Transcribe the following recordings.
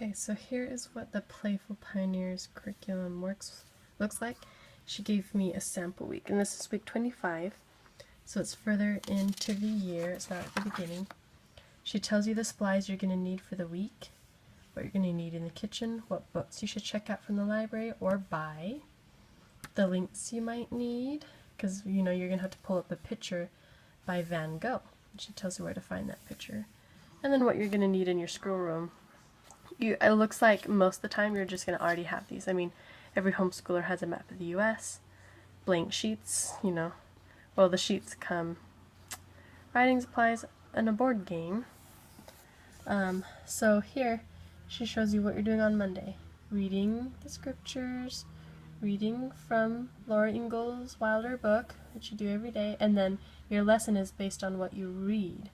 Okay, so here is what the Playful Pioneers curriculum looks like. She gave me a sample week, and this is week 25, so it's further into the year, it's not at the beginning. She tells you the supplies you're going to need for the week, what you're going to need in the kitchen, what books you should check out from the library or buy, the links you might need, because you know you're going to have to pull up a picture by Van Gogh. She tells you where to find that picture. And then what you're going to need in your schoolroom. It looks like most of the time you're just going to already have these. I mean, every homeschooler has a map of the US, blank sheets, you know. Well, the sheets come writing supplies and a board game. So here she shows you what you're doing on Monday. Reading the scriptures, reading from Laura Ingalls Wilder book that you do every day, and then your lesson is based on what you read.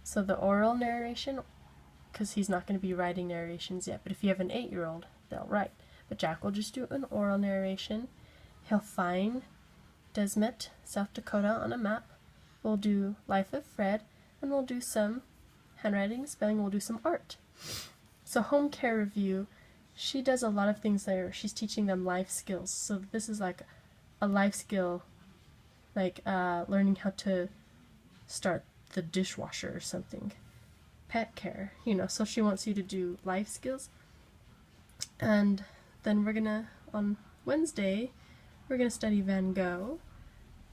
So the oral narration, because he's not going to be writing narrations yet, but if you have an 8-year-old, they'll write. But Jack will just do an oral narration. He'll find Desmet, South Dakota on a map. We'll do Life of Fred, and we'll do some handwriting, spelling, we'll do some art. So home care review, she does a lot of things there. She's teaching them life skills. So this is like a life skill, like learning how to start the dishwasher or something. Pet care, you know, so she wants you to do life skills. And then we're gonna, on Wednesday, we're gonna study Van Gogh.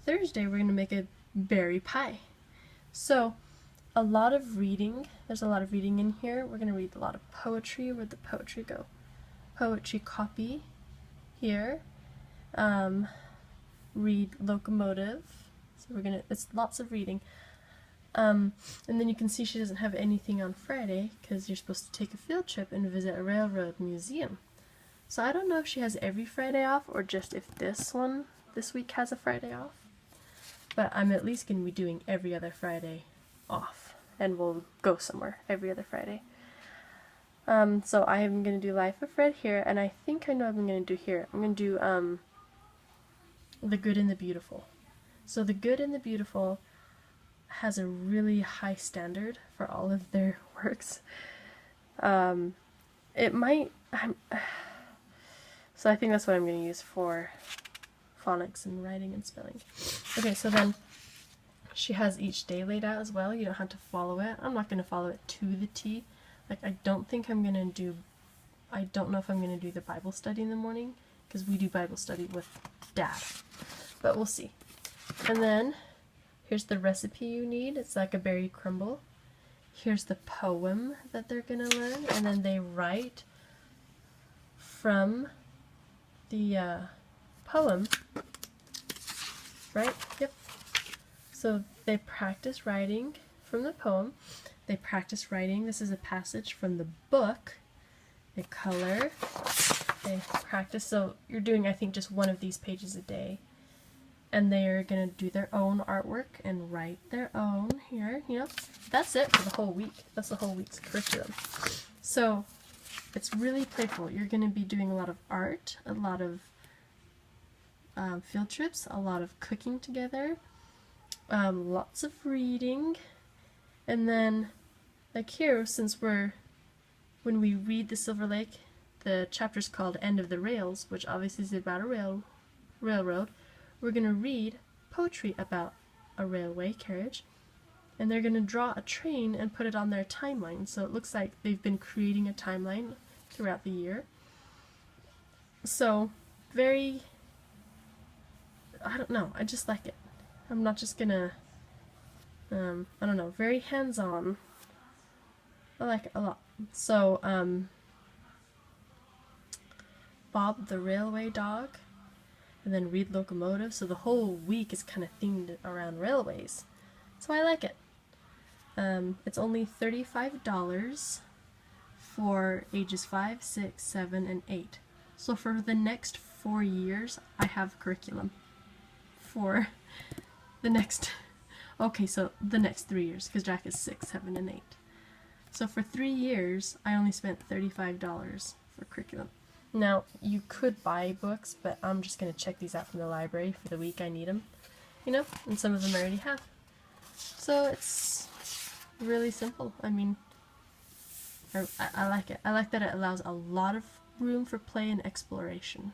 Thursday, we're gonna make a berry pie. So, a lot of reading. There's a lot of reading in here. We're gonna read a lot of poetry. Where'd the poetry go? Poetry copy here. Read locomotive. So it's lots of reading. And then you can see she doesn't have anything on Friday because you're supposed to take a field trip and visit a railroad museum. So I don't know if she has every Friday off or just if this week has a Friday off. But I'm at least going to be doing every other Friday off, and we'll go somewhere every other Friday. So I am going to do Life of Fred here, and I think I know what I'm going to do here. I'm going to do The Good and the Beautiful. So The Good and the Beautiful has a really high standard for all of their works. It might... so I think that's what I'm going to use for phonics and writing and spelling. Okay, so then she has each day laid out as well. You don't have to follow it. I'm not going to follow it to the T. Like, I don't know if I'm going to do the Bible study in the morning, because we do Bible study with Dad. But we'll see. And then here's the recipe you need. It's like a berry crumble. Here's the poem that they're going to learn, and then they write from the poem, right? Yep. So they practice writing from the poem. They practice writing. This is a passage from the book. They color. They practice. So you're doing, I think, just one of these pages a day. And they're going to do their own artwork and write their own here, you know. That's it for the whole week. That's the whole week's curriculum. So it's really playful. You're going to be doing a lot of art, a lot of field trips, a lot of cooking together, lots of reading, and then, like here, since when we read the Silver Lake, the chapter's called End of the Rails, which obviously is about a railroad. We're going to read poetry about a railway carriage, and they're going to draw a train and put it on their timeline. So it looks like they've been creating a timeline throughout the year. So, very, I don't know, I just like it. I'm not just going to, I don't know, very hands-on. I like it a lot. So, Bob the Railway Dog. And then read locomotive, so the whole week is kind of themed around railways. So I like it. It's only $35 for ages 5, 6, 7, and 8. So for the next 4 years, I have curriculum. For the next, okay, so the next 3 years, because Jack is 6, 7, and 8. So for 3 years, I only spent $35 for curriculum. Now, you could buy books, but I'm just going to check these out from the library for the week I need them, you know, and some of them I already have. So it's really simple. I mean, I like it. I like that it allows a lot of room for play and exploration.